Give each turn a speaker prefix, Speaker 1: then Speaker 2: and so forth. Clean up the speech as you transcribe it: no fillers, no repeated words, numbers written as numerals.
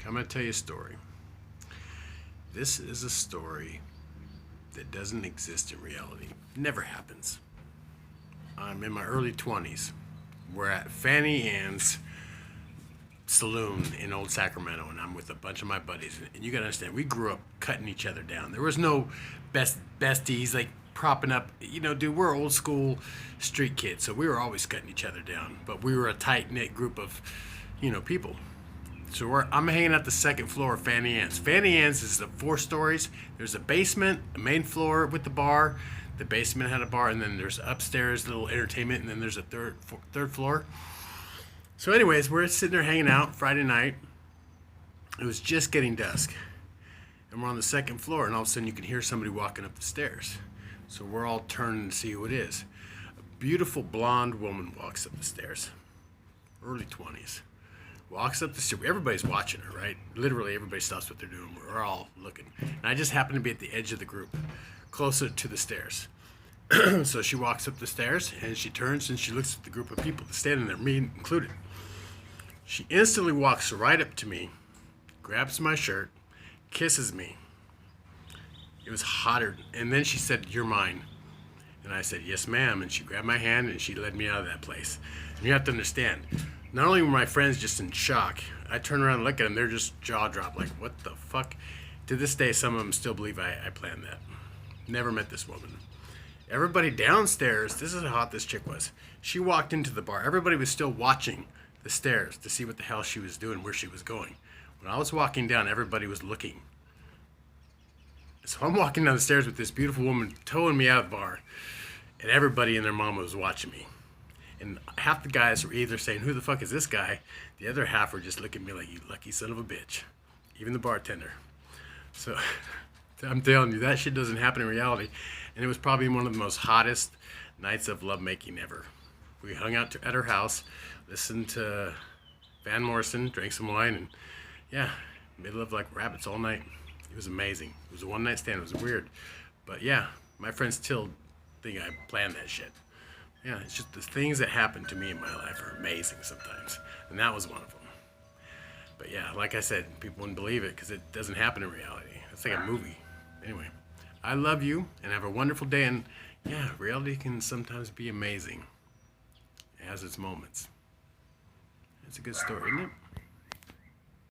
Speaker 1: I'm going to tell you a story. This is a story that doesn't exist in reality. It never happens. I'm in my early 20s. We're at Fanny Ann's saloon in Old Sacramento, and I'm with a bunch of my buddies. And you got to understand, we grew up cutting each other down. There was no besties like propping up. Dude, we're old school street kids, so we were always cutting each other down. But we were a tight knit group of, people. So I'm hanging out the second floor of Fanny Ann's. Fanny Ann's is the 4 stories. There's a basement, a main floor with the bar. The basement had a bar, and then there's upstairs little entertainment, and then there's a third floor. So anyways, we're sitting there hanging out Friday night. It was just getting dusk. And we're on the second floor, and all of a sudden you can hear somebody walking up the stairs. So we're all turning to see who it is. A beautiful blonde woman walks up the stairs. Early 20s. Walks up the stairs. Everybody's watching her, right? Literally everybody stops what they're doing. We're all looking. And I just happen to be at the edge of the group, closer to the stairs. So she walks up the stairs, and she turns, and she looks at the group of people standing there, me included. She instantly walks right up to me, grabs my shirt, kisses me. It was hotter. And then she said, "You're mine." And I said, "Yes, ma'am." And she grabbed my hand, and she led me out of that place. And you have to understand, not only were my friends just in shock, I turn around and look at them, they're just jaw dropped, like, what the fuck? To this day, some of them still believe I planned that. Never met this woman. Everybody downstairs, this is how hot this chick was. She walked into the bar. Everybody was still watching the stairs to see what the hell she was doing, where she was going. When I was walking down, everybody was looking. So I'm walking down the stairs with this beautiful woman towing me out of the bar, and everybody and their mama was watching me. And half the guys were either saying, "Who the fuck is this guy?" The other half were just looking at me like, "You lucky son of a bitch." Even the bartender. So I'm telling you, that shit doesn't happen in reality. And it was probably one of the most hottest nights of lovemaking ever. We hung out at her house, listened to Van Morrison, drank some wine, and yeah, made love like rabbits all night. It was amazing. It was a one-night stand. It was weird. But yeah, my friends still think I planned that shit. Yeah, it's just the things that happen to me in my life are amazing sometimes. And that was one of them. But yeah, like I said, people wouldn't believe it because it doesn't happen in reality. It's like a movie. Anyway, I love you and have a wonderful day. And yeah, reality can sometimes be amazing. It has its moments. It's a good story, isn't it?